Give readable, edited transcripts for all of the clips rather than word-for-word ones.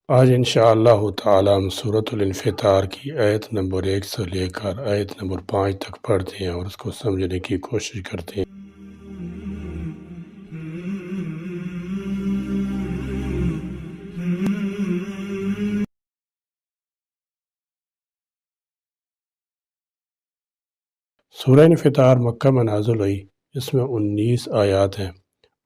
آج انشاءاللہ تعالی ہم سورۃ الانفطار کی آیت نمبر 1 سے لے کر آیت نمبر 5 تک پڑھتے ہیں اور اس کو سمجھنے کی کوشش کرتے ہیں۔ سورہ انفطار مکہ میں نازل ہوئی، اس میں 19 آیات ہیں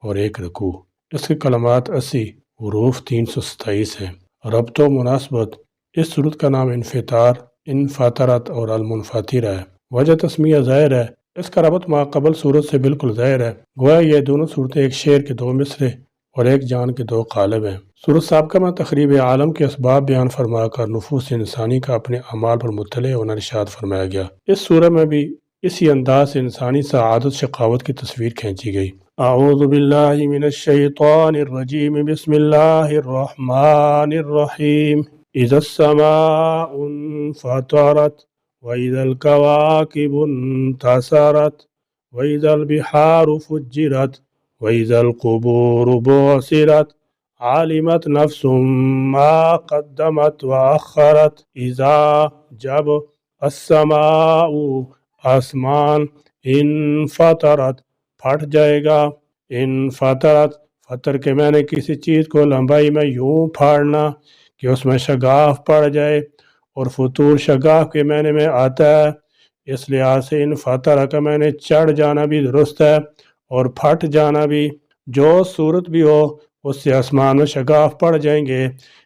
اور ایک رکوع۔ اس کے کلمات 80، حروف 327 ہیں۔ ربط و مناسبت: اس صورت کا نام انفطار، انفطرت اور المنفطر ہے۔ وجہ تسمیہ ظاہر ہے، اس کا ربط ماقبل صورت سے بالکل ظاہر ہے، گویا یہ دونوں صورتیں ایک شعر کے دو مصرے اور ایک جان کے دو قالب ہیں۔ صورت سابقہ میں تخریب عالم کے اسباب بیان فرما کر نفوس انسانی کا اپنے اعمال پر مطلع ہونا ارشاد فرمایا گیا۔ اس سورہ میں بھی اسی انداز سے انسانی سعادت شقاوت کی تصویر کھینچی گئی۔ اعوذ باللہ من الشیطان الرجیم، بسم اللہ الرحمن الرحیم۔ اذا السماء انفطرت واذا الكواكب انتثرت واذا البحار فجرت واذا القبور بعثرت علمت نفس ما قدمت واخرت۔ اذا جب، السماء آسمان، انفطرت پھٹ جائے گا، انفطرت فطر کے میں نے کسی چیز کو لمبائی میں یوں پھاڑنا کہ اس میں شگاف پڑ جائے، اور فطور شگاف کے معنی میں آتا ہے، اس لحاظ سے انفطر کا میں نے چڑھ جانا بھی درست ہے اور پھٹ جانا بھی۔ جو صورت بھی ہو اس سے آسمان میں شگاف پڑ جائیں گے،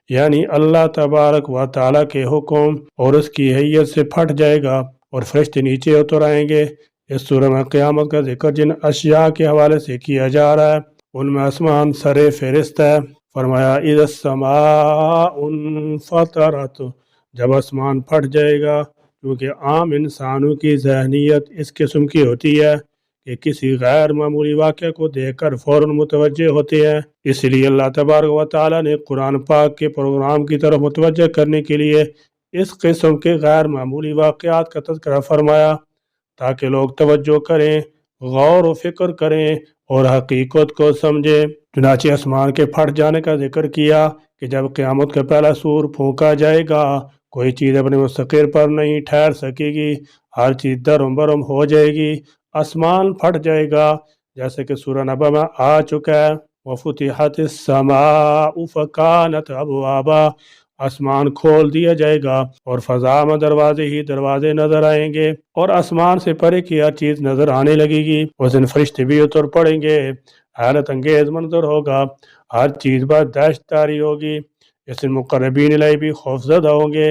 یعنی اللہ تبارک و تعالیٰ کے حکم اور اس کی حیت سے پھٹ جائے گا اور فرشتے نیچے اتر آئیں گے۔ اس سورہ میں قیامت کا ذکر جن اشیاء کے حوالے سے کیا جا رہا ہے ان میں آسمان سر فہرست ہے۔ فرمایا اذا السماء انفطرت، جب آسمان پھٹ جائے گا، کیونکہ عام انسانوں کی ذہنیت اس قسم کی ہوتی ہے کہ کسی غیر معمولی واقعہ کو دیکھ کر فوراً متوجہ ہوتے ہیں۔ اس لیے اللہ تبارک و تعالیٰ نے قرآن پاک کے پروگرام کی طرف متوجہ کرنے کے لیے اس قسم کے غیر معمولی واقعات کا تذکرہ فرمایا تاکہ لوگ توجہ کریں، غور و فکر کریں اور حقیقت کو سمجھیں۔ چنانچہ آسمان کے پھٹ جانے کا ذکر کیا کہ جب قیامت کا پہلا سور پھونکا جائے گا، کوئی چیز اپنے مستقر پر نہیں ٹھہر سکے گی، ہر چیز درم برم ہو جائے گی، آسمان پھٹ جائے گا، جیسے کہ سورہ نبا میں آ چکا ہے۔ وَفُتِحَتِ السَّمَاءُ فَكَانَتْ أَبْوَابًا، آسمان کھول دیا جائے گا اور فضا میں دروازے ہی دروازے نظر آئیں گے اور آسمان سے پرے کی ہر چیز نظر آنے لگے گی۔ اس دن فرشتے بھی اتر پڑیں گے، حیرت انگیز منظر ہوگا، ہر چیز پر دہشت تاری ہوگی۔ اس دن مقربین الیہ بھی خوفزدہ ہوں گے۔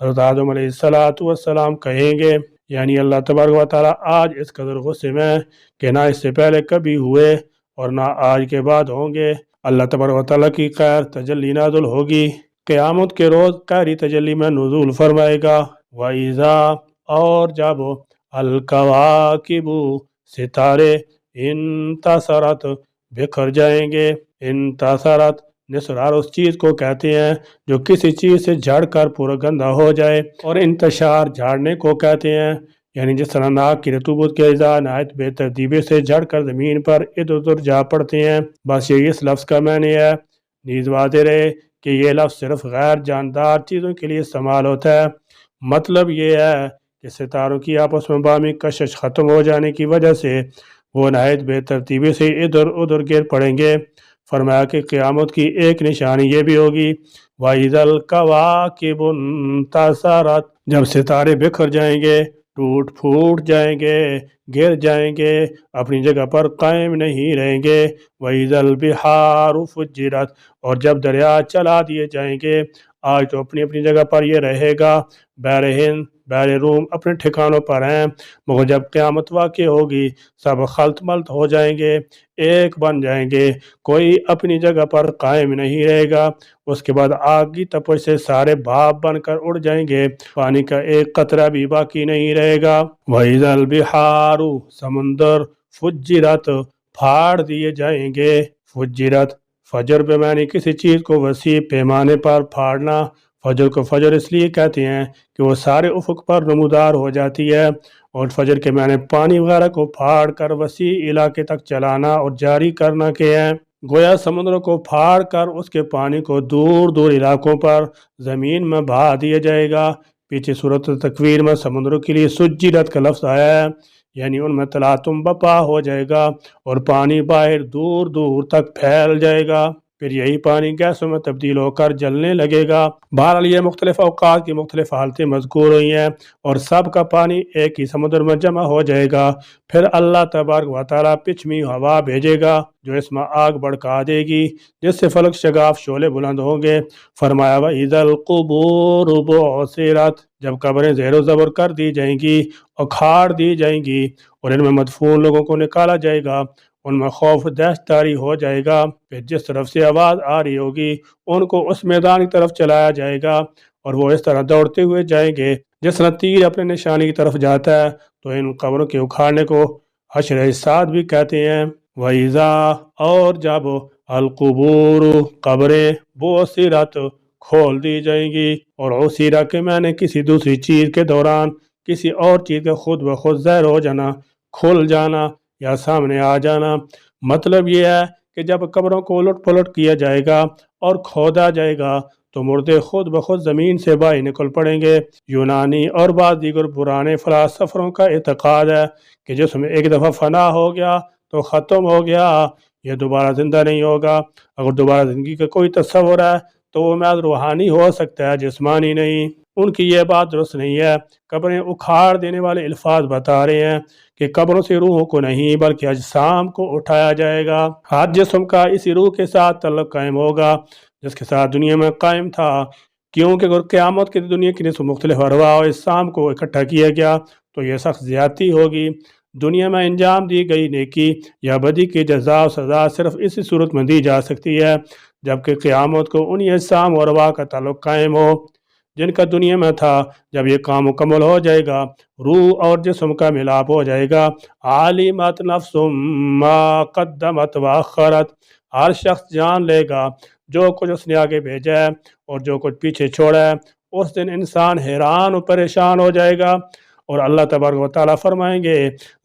حضرت آدم علیہ السلام کہیں گے، یعنی اللہ تبارک و تعالیٰ آج اس قدر غصے میں کہ نہ اس سے پہلے کبھی ہوئے اور نہ آج کے بعد ہوں گے۔ اللہ تبارک و تعالیٰ کی خیر تجلی نازل ہوگی، قیامت کے روز قہری تجلی میں نزول فرمائے گا۔ وَإِذَا، اور جب، الکواکب ستارے، انتصرت بکھر جائیں گے۔ انتصرت نثار اس چیز کو کہتے ہیں جو کسی چیز سے جھڑ کر پورا گندہ ہو جائے، اور انتشار جھاڑنے کو کہتے ہیں، یعنی جس طرح ناک کی رطوبت کے اجزاء نہایت بے ترتیبی سے جھڑ کر زمین پر ادھر ادھر جا پڑتے ہیں، بس یہی اس لفظ کا معنی ہے۔ نیز واضح رہے کہ یہ لفظ صرف غیر جاندار چیزوں کے لیے استعمال ہوتا ہے۔ مطلب یہ ہے کہ ستاروں کی آپس میں باہمی کشش ختم ہو جانے کی وجہ سے وہ نہایت بے ترتیبی سے ادھر ادھر گر پڑیں گے۔ فرمایا کہ قیامت کی ایک نشانی یہ بھی ہوگی، وَإِذَا الْكَوَاكِبُ انتثرت، جب ستارے بکھر جائیں گے، ٹوٹ پھوٹ جائیں گے، گر جائیں گے، اپنی جگہ پر قائم نہیں رہیں گے۔ وَإِذَا الْبِحَارُ فُجِّرَتْ، اور جب دریا چلا دیے جائیں گے۔ آج تو اپنی اپنی جگہ پر یہ رہے گا، بحر ہند، بحر روم اپنے ٹھکانوں پر ہیں، مگر جب قیامت واقع ہوگی سب خلط ملط ہو جائیں گے، ایک بن جائیں گے، کوئی اپنی جگہ پر قائم نہیں رہے گا۔ اس کے بعد آگ کی تپش سے سارے بھاپ بن کر اڑ جائیں گے، پانی کا ایک قطرہ بھی باقی نہیں رہے گا۔ وَإِذَا الْبِحَارُ، سمندر، فُجِّرَتْ، پھاڑ دیے جائیں گے۔ فجرت، فجر بے معنی کسی چیز کو وسیع پیمانے پر پھاڑنا۔ فجر کو فجر اس لیے کہتے ہیں کہ وہ سارے افق پر نمودار ہو جاتی ہے، اور فجر کے معنی پانی وغیرہ کو پھاڑ کر وسیع علاقے تک چلانا اور جاری کرنا کے ہیں۔ گویا سمندر کو پھاڑ کر اس کے پانی کو دور دور علاقوں پر زمین میں بہا دیا جائے گا۔ پیچھے صورت تکویر میں سمندروں کے لیے سجلت کا لفظ آیا ہے، یعنی ان میں تلاطم بپا ہو جائے گا اور پانی باہر دور دور تک پھیل جائے گا، پھر یہی پانی گیسوں میں تبدیل ہو کر جلنے لگے گا۔ بہرحال یہ مختلف اوقات کی مختلف حالتیں مذکور ہوئی ہیں اور سب کا پانی ایک ہی سمندر میں جمع ہو جائے گا۔ پھر اللہ تبارک و تعالیٰ پچھمی ہوا بھیجے گا جو اس میں آگ بھڑکا دے گی، جس سے فلک شگاف شعلے بلند ہوں گے۔ فرمایا وَإِذَا الْقُبُورُ بُعْثِرَتْ، جب قبریں زیر و زبر کر دی جائیں گی، اکھاڑ دی جائیں گی اور ان میں مدفون لوگوں کو نکالا جائے گا، ان میں خوف دہشت طاری ہو جائے گا۔ پھر جس طرف سے آواز آ رہی ہوگی ان کو اس میدان کی طرف چلایا جائے گا اور وہ اس طرح دوڑتے ہوئے جائیں گے جس طرح تیر اپنے نشانے کی طرف جاتا ہے۔ تو ان قبروں کے اکھاڑنے کو حشر سعد بھی کہتے ہیں۔ وَإِذَا، اور جب القبور، قبریں، بُعْثِرَت، کھول دی جائیں گی، اور عُثِرَ کے معنی کسی دوسری چیز کے دوران کسی اور چیز کا خود بخود ظاہر ہو جانا، کھل جانا یا سامنے آ جانا۔ مطلب یہ ہے کہ جب قبروں کو الٹ پلٹ کیا جائے گا اور کھودا جائے گا تو مردے خود بخود زمین سے باہر نکل پڑیں گے۔ یونانی اور بعض دیگر پرانے فلاسفوں کا اعتقاد ہے کہ جسم ایک دفعہ فنا ہو گیا تو ختم ہو گیا، یہ دوبارہ زندہ نہیں ہوگا۔ اگر دوبارہ زندگی کا کوئی تصور ہے تو وہ محض روحانی ہو سکتا ہے، جسمانی نہیں۔ ان کی یہ بات درست نہیں ہے۔ قبریں اکھاڑ دینے والے الفاظ بتا رہے ہیں کہ قبروں سے روحوں کو نہیں بلکہ اجسام کو اٹھایا جائے گا۔ ہر جسم کا اسی روح کے ساتھ تعلق قائم ہوگا جس کے ساتھ دنیا میں قائم تھا، کیونکہ اگر قیامت کے دنیا کی نسل مختلف ارواح و اجسام کو اکٹھا کیا گیا تو یہ سخت زیادتی ہوگی۔ دنیا میں انجام دی گئی نیکی یا بدی کی جزا و سزا صرف اسی صورت میں دی جا سکتی ہے جبکہ قیامت کو انہی اجسام و ارواح کا تعلق قائم ہو جن کا دنیا میں تھا۔ جب یہ کام مکمل ہو جائے گا، روح اور جسم کا ملاپ ہو جائے گا۔ عالمت نفس ما قدمت واخرت، ہر شخص جان لے گا جو کچھ اس نے آگے بھیجا ہے اور جو کچھ پیچھے چھوڑا ہے۔ اس دن انسان حیران و پریشان ہو جائے گا اور اللہ تبارک و تعالیٰ فرمائیں گے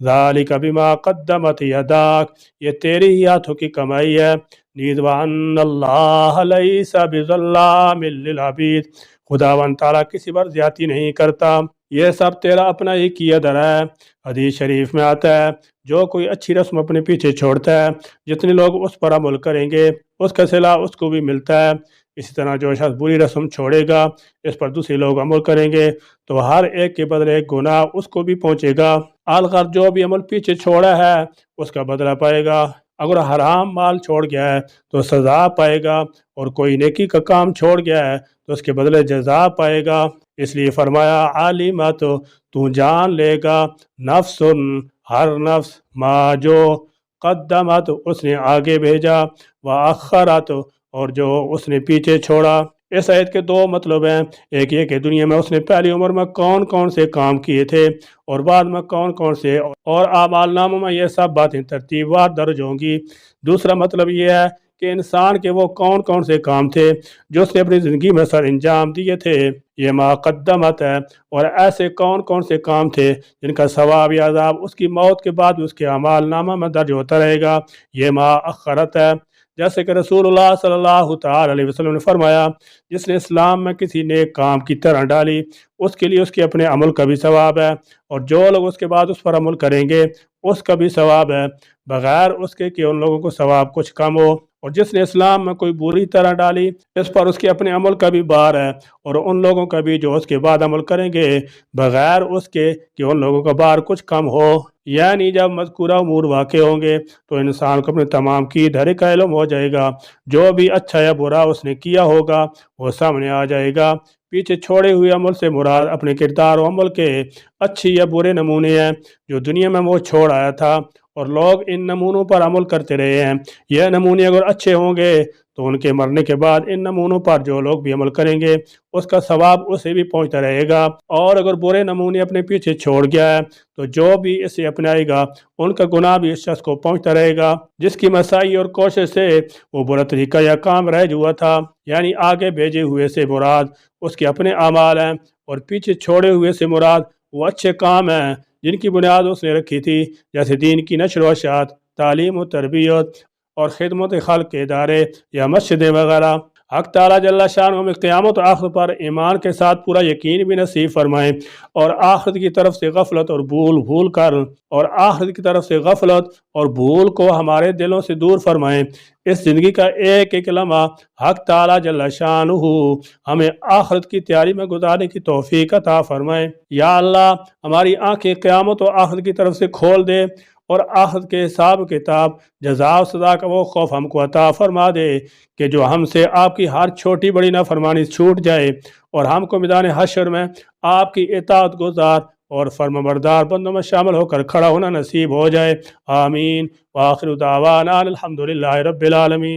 ذالک بما قدمت یداک، یہ تیری ہی ہاتھوں کی کمائی ہے۔ نیز وان اللہ لیس بظلام للعبید، خداوند تعالیٰ کسی پر زیادتی نہیں کرتا، یہ سب تیرا اپنا ہی کیا دھرا ہے۔ حدیث شریف میں آتا ہے جو کوئی اچھی رسم اپنے پیچھے چھوڑتا ہے جتنے لوگ اس پر عمل کریں گے اس کا صلہ اس کو بھی ملتا ہے، اسی طرح جو شخص بری رسم چھوڑے گا اس پر دوسرے لوگ عمل کریں گے تو ہر ایک کے بدلے ایک گناہ اس کو بھی پہنچے گا۔ الغرض جو بھی عمل پیچھے چھوڑا ہے اس کا بدلہ پائے گا۔ اگر حرام مال چھوڑ گیا ہے تو سزا پائے گا اور کوئی نیکی کا کام چھوڑ گیا ہے تو اس کے بدلے جزا پائے گا۔ اس لیے فرمایا عالمت، تو جان لے گا، نفس، ہر نفس، ما جو، قدمت اس نے آگے بھیجا، وآخرت اور جو اس نے پیچھے چھوڑا۔ اس آیت کے دو مطلب ہیں، ایک یہ کہ دنیا میں اس نے پہلی عمر میں کون کون سے کام کیے تھے اور بعد میں کون کون سے، اور اعمال ناموں میں یہ سب باتیں ترتیب وار درج ہوں گی۔ دوسرا مطلب یہ ہے کہ انسان کے وہ کون کون سے کام تھے جو اس نے اپنی زندگی میں سر انجام دیے تھے، یہ ما قدمت ہے، اور ایسے کون کون سے کام تھے جن کا ثواب یا عذاب اس کی موت کے بعد اس کے اعمال نامہ میں درج ہوتا رہے گا، یہ ما اخرت ہے۔ جیسے کہ رسول اللہ صلی اللہ تعالی علیہ وسلم نے فرمایا جس نے اسلام میں کسی نیک کام کی طرح ڈالی اس کے لیے اس کے اپنے عمل کا بھی ثواب ہے، اور جو لوگ اس کے بعد اس پر عمل کریں گے اس کا بھی ثواب ہے، بغیر اس کے کہ ان لوگوں کو ثواب کچھ کم ہو۔ اور جس نے اسلام میں کوئی بری طرح ڈالی اس پر اس کے اپنے عمل کا بھی بار ہے اور ان لوگوں کا بھی جو اس کے بعد عمل کریں گے بغیر اس کے کہ ان لوگوں کا بار کچھ کم ہو۔ یعنی جب مذکورہ امور واقع ہوں گے تو انسان کو اپنے تمام کی دھرے کا علم ہو جائے گا، جو بھی اچھا یا برا اس نے کیا ہوگا وہ سامنے آ جائے گا۔ پیچھے چھوڑے ہوئے عمل سے مراد اپنے کردار و عمل کے اچھی یا برے نمونے ہیں جو دنیا میں وہ چھوڑ آیا تھا، اور لوگ ان نمونوں پر عمل کرتے رہے ہیں۔ یہ نمونے اگر اچھے ہوں گے تو ان کے مرنے کے بعد ان نمونوں پر جو لوگ بھی عمل کریں گے اس کا ثواب اسے بھی پہنچتا رہے گا، اور اگر برے نمونے اپنے پیچھے چھوڑ گیا ہے تو جو بھی اسے اپنائے گا ان کا گناہ بھی اس شخص کو پہنچتا رہے گا جس کی مساعی اور کوشش سے وہ برا طریقہ یا کام رہ ہوا تھا۔ یعنی آگے بھیجے ہوئے سے مراد اس کے اپنے اعمال ہیں اور پیچھے چھوڑے ہوئے سے مراد وہ اچھے کام ہیں جن کی بنیاد اس نے رکھی تھی، جیسے دین کی نشر و اشاعت، تعلیم و تربیت، اور خدمت خلق کے ادارے یا مسجد وغیرہ۔ حق تعالیٰ جل شان ہمیں قیامت و آخرت پر ایمان کے ساتھ پورا یقین بھی نصیب فرمائیں، اور آخرت کی طرف سے غفلت اور بھول کر اور آخرت کی طرف سے غفلت اور بھول کو ہمارے دلوں سے دور فرمائیں۔ اس زندگی کا ایک ایک لمحہ حق تعالیٰ جل شانہ ہمیں آخرت کی تیاری میں گزارنے کی توفیق عطا فرمائے۔ یا اللہ ہماری آنکھیں قیامت و آخرت کی طرف سے کھول دے، اور آخرت کے حساب کتاب جزا و سزا کا وہ خوف ہم کو عطا فرما دے کہ جو ہم سے آپ کی ہر چھوٹی بڑی نافرمانی چھوٹ جائے، اور ہم کو میدان حشر میں آپ کی اطاعت گزار اور فرمانبردار بندوں میں شامل ہو کر کھڑا ہونا نصیب ہو جائے۔ آمین۔ وآخر دعوانا الحمدللہ رب العالمین۔